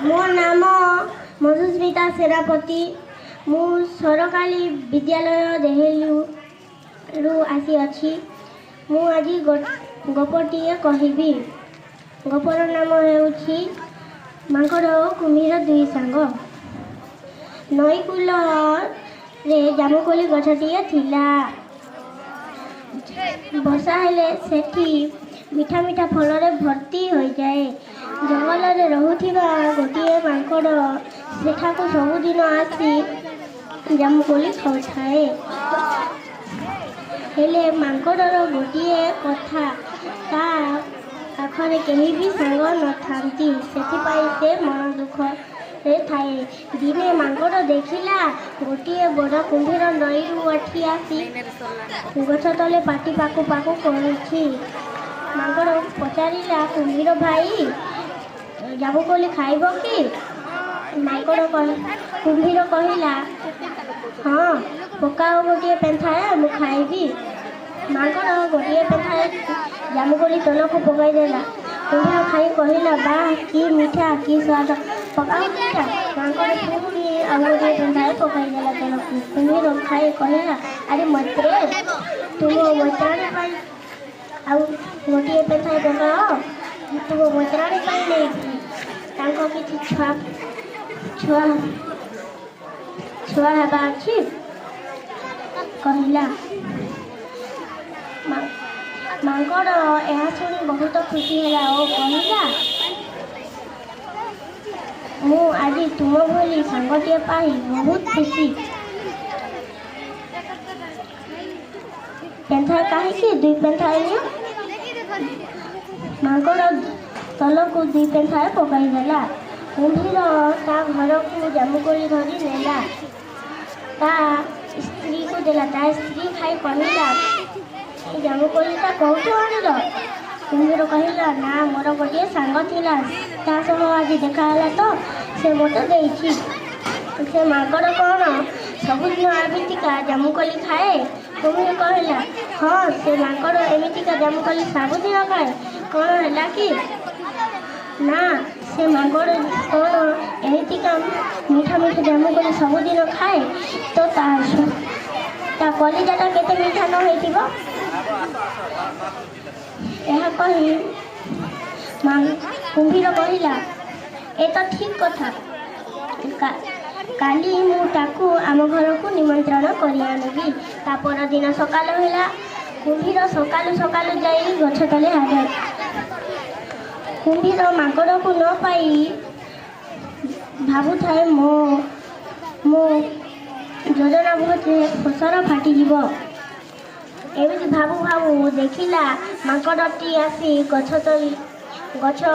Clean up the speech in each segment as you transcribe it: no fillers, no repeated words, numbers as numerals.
ମୋ ନାମ ମଧୁସ୍ମିତା ସେନାପତି। ମୁଁ ସରକାରୀ ବିଦ୍ୟାଳୟ ଦେହେଲିରୁ ଆସିଅଛି। ମୁଁ ଆଜି ଗପଟିଏ କହିବି। ଗପର ନାମ ହେଉଛି ମାଙ୍କଡ଼ ଓ କୁମ୍ଭୀର ଦୁଇ ସାଙ୍ଗ। ନଈକୂଳରେ ଜାମୁକୋଳି ଗଛଟିଏ ଥିଲା। ବର୍ଷା ହେଲେ ସେଠି ମିଠା ମିଠା ଫଳରେ ଭର୍ତ୍ତି ହୋଇଯାଏ। ଜଙ୍ଗଲରେ ରହୁଥିବା ଗୋଟିଏ ମାଙ୍କଡ଼ ସେଠାକୁ ସବୁଦିନ ଆସି ଜାମୁକୋଳି ଖାଉଥାଏ। ହେଲେ ମାଙ୍କଡ଼ର ଗୋଟିଏ କଥା, ତା ପାଖରେ କେହି ବି ସାଙ୍ଗ ନଥାନ୍ତି। ସେଥିପାଇଁ ସେ ମନ ଦୁଃଖରେ ଥାଏ। ଦିନେ ମାଙ୍କଡ଼ ଦେଖିଲା ଗୋଟିଏ ବଡ଼ କୁମ୍ଭୀର ନଈରୁ ଉଠି ଆସି ଗଛ ତଳେ ପାଟି ପାକୁ ପାକୁ କରୁଛି। ମାଙ୍କଡ଼ ପଚାରିଲା, କୁମ୍ଭୀର ଭାଇ, ଜାମୁକୋଳି ଖାଇବ କି? କୁମ୍ଭୀର କହିଲା, ହଁ, ପକାଅ ଗୋଟିଏ ପେନ୍ଥାଏ, ମୁଁ ଖାଇବି। ମାଙ୍କଡ଼ ଗୋଟିଏ ପେନ୍ଥାଏ ଜାମୁକୋଳି ତଳକୁ ପକାଇଦେଲା। କୁମ୍ଭୀର ଖାଇ କହିଲା, ବାଃ, କି ମିଠା, କି ସ୍ୱାଦ, ପକାଅ ମିଠା। ମାଙ୍କଡ଼ ପୁଣି ଆଉ ଗୋଟିଏ ପେନ୍ଥାଏ ପକାଇଦେଲା ତଳକୁ। କୁମ୍ଭୀର ଖାଇ କହିଲା, ଆରେ ମୈତ୍ରେ, ତୁମ ମୈତ୍ରାଣୀ ପାଇଁ ଆଉ ଗୋଟିଏ ପେନ୍ଥାଏ ପକାଅ। ତୁମ ମୈତ୍ରାଣୀ ପାଇଁ ନେଇଛି। ତାଙ୍କ କିଛି ଛୁଆ ହେବା ଅଛି, କହିଲା। ମାଙ୍କଡ଼ ଏହା ଶୁଣି ବହୁତ ଖୁସି ହେଲା ଓ କହିଲା, ମୁଁ ଆଜି ତୁମ ଭଳି ସାଙ୍ଗଟିଏ ପାଇ ବହୁତ ଖୁସି। ପେନ୍ଥାଏ କାହିଁକି? ଦୁଇ ପେନ୍ଥାଏ ନିଅ। ମାଙ୍କଡ଼ ତଳକୁ ଦୁଇ ପେନ୍ଥାଏ ପକାଇଦେଲା। କୁମ୍ଭୀର ତା ଘରକୁ ଜାମୁକୋଳି ଧରି ନେଲା। ତା ସ୍ତ୍ରୀକୁ ଦେଲା। ତା ସ୍ତ୍ରୀ ଖାଇ କହିଲା, ଏ ଜାମୁକୋଳିଟା କୋଉଠୁ ଆଣିଲ? କୁମ୍ଭୀର କହିଲା, ନା, ମୋର ଗୋଟିଏ ସାଙ୍ଗ ଥିଲା, ତା ସହ ଆଜି ଦେଖା ହେଲା ତ ସେ ମୋତେ ଦେଇଛି। ସେ ମାଙ୍କଡ଼ କ'ଣ ସବୁଦିନ ଏମିତିକା ଜାମୁକୋଳି ଖାଏ? କୁମ୍ଭୀର କହିଲା, ହଁ, ସେ ମାଙ୍କଡ଼ ଏମିତିକା ଜାମୁକୋଳି ସବୁଦିନ ଖାଏ। କ'ଣ ହେଲା କି? ନା, ସେ ମାଙ୍କଡ଼ କ'ଣ ଏମିତିକା ମିଠା ମିଠା ଜାମୁକୋଳି ସବୁଦିନ ଖାଏ ତ ତା କଲିଜାଟା କେତେ ମିଠା ନ ହେଇଥିବ। ଏହା କହି କୁମ୍ଭୀର କହିଲା, ଏ ତ ଠିକ୍ କଥା। କାଲି ମୁଁ ତାକୁ ଆମ ଘରକୁ ନିମନ୍ତ୍ରଣ କରି ଆଣିବି। ତା ପରଦିନ ସକାଳ ହେଲା। କୁମ୍ଭୀର ସକାଳୁ ସକାଳୁ ଯାଇ ଗଛ ତଳେ ହାଜର। କୁମ୍ଭୀର ମାଙ୍କଡ଼କୁ ନ ପାଇ ଭାବୁଥାଏ, ମୋ ଯୋଜନା ବୋଧେ ଫସର ଫାଟିଯିବ। ଏମିତି ଭାବୁ ଭାବୁ ଦେଖିଲା ମାଙ୍କଡ଼ଟି ଆସି ଗଛ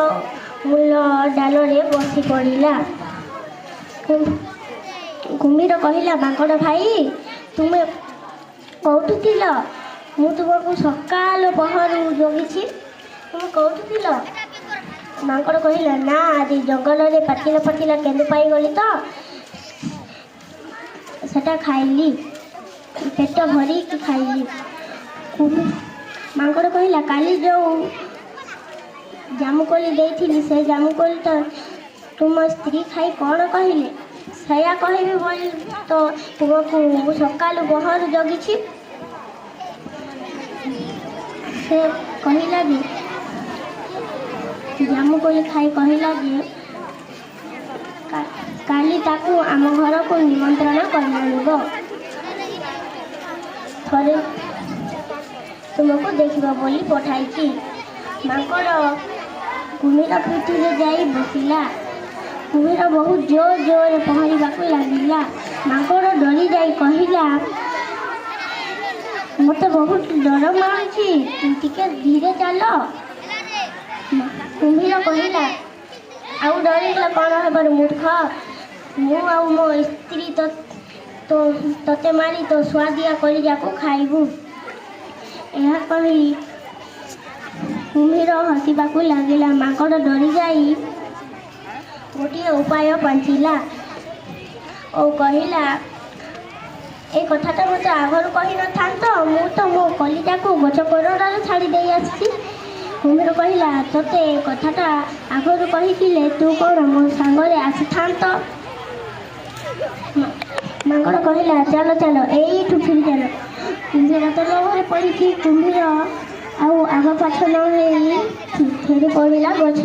ମୂଳ ଡାଲରେ ବସି ପଡ଼ିଲା। କୁମ୍ଭୀର କହିଲା, ମାଙ୍କଡ଼ ଭାଇ, ତୁମେ କେଉଁଠି ଥିଲ? ମୁଁ ତୁମକୁ ସକାଳ ପହରୁ ଜଗିଛି। ତୁମେ କେଉଁଠି ଥିଲ? ମାଙ୍କଡ଼ କହିଲା, ନା, ଆଜି ଜଙ୍ଗଲରେ ପାଚିଲା କେନ୍ଦୁ ପାଇଗଲି ତ ସେଟା ଖାଇଲି, ପେଟ ଭରିକି ଖାଇଲି। ମାଙ୍କଡ଼ କହିଲା, କାଲି ଯେଉଁ ଜାମୁକୋଳି ଦେଇଥିଲି ସେ ଜାମୁକୋଳିଟା ତୁମ ସ୍ତ୍ରୀ ଖାଇ କ'ଣ କହିଲେ? ସେଇଆ କହିବି ବୋଲି ତ ତୁମକୁ ମୁଁ ସକାଳୁ ପହରୁ ଜଗିଛି। ସେ କହିଲା ଯେ ଜାମୁକୋଳି ଖାଇ କହିଲା ଯେ କାଲି ତାକୁ ଆମ ଘରକୁ ନିମନ୍ତ୍ରଣ କରି ଆଣିବ। ଥରେ ତୁମକୁ ଦେଖିବ ବୋଲି ପଠାଇଛି। ମାଙ୍କଡ଼ କୁମ୍ଭୀର ପିଠିରେ ଯାଇ ବସିଲା। କୁମ୍ଭୀର ବହୁତ ଜୋରରେ ପହଁରିବାକୁ ଲାଗିଲା। ମାଙ୍କଡ଼ ଡରି ଯାଇ କହିଲା, ମୋତେ ବହୁତ ଡର ମାଡ଼ୁଛି, ଟିକେ ଧୀରେ ଚାଲ। କୁମ୍ଭୀର କହିଲା, ଆଉ ଡରିଲେ କ'ଣ ହେବାର ମୂର୍ଖ, ମୁଁ ଆଉ ମୋ ସ୍ତ୍ରୀ ତତେ ମାରି ତୋ ସୁଆଦିଆ କଲିଜାକୁ ଖାଇବୁ। ଏହା କହି କୁମ୍ଭୀର ହସିବାକୁ ଲାଗିଲା। ମାଙ୍କଡ଼ ଡରିଯାଇ ଗୋଟିଏ ଉପାୟ ପାଞ୍ଚିଲା ଓ କହିଲା, ଏ କଥାଟା ମୋତେ ଆଗରୁ କହିନଥାନ୍ତ, ମୁଁ ତ ମୋ କଲିଜାକୁ ଗଛ କୋରଡ଼ରେ ଛାଡ଼ି ଦେଇ ଆସିଛି। କୁମ୍ଭୀର କହିଲା, ତୋତେ ଏ କଥାଟା ଆଗରୁ କହିଥିଲେ ତୁ କ'ଣ ମୋ ସାଙ୍ଗରେ ଆସିଥାନ୍ତ? ମାଙ୍କଡ଼ କହିଲା, ଚାଲ ଚାଲ ଏଇଠୁ ଫିରି ଚାଲ। କୁମ୍ଭୀର ତ ଲୋଭରେ ପଡ଼ିଛି। କୁମ୍ଭୀର ଆଉ ଆଗ ପାଛ ନ ହେଇ ଫେରି ପଡ଼ିଲା ଗଛ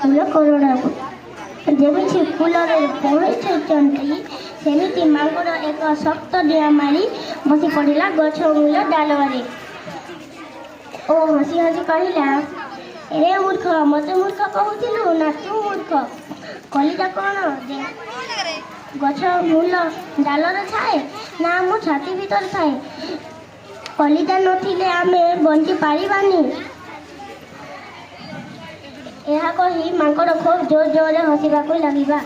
ମୂଳ କୋରଡ଼ାକୁ। ଯେମିତି ଫୁଲରେ ପହଞ୍ଚୁଛନ୍ତି ସେମିତି ମାଙ୍କଡ଼ ଏକ ଶକ୍ତ ଡିଆଁ ମାରି ବସି ପଡ଼ିଲା ଗଛ ମୂଳ ଡାଳରେ ଓ ହସି ହସି କହିଲା, ଏ ମୂର୍ଖ, ମୋତେ ମୂର୍ଖ କହୁଥିଲୁ ନା ତୁ ମୂର୍ଖ? କଲିଟା କ'ଣ ଗଛ ମୂଳ ଡାଲରେ ଥାଏ ନା ଆମ ଛାତି ଭିତରେ ଥାଏ? କଲିଟା ନଥିଲେ ଆମେ ବଞ୍ଚି ପାରିବାନି। ଏହା କହି ମାଙ୍କଡ଼ ଖୁବ୍ ଜୋର ଜୋରରେ ହସିବାକୁ ଲାଗିଲା।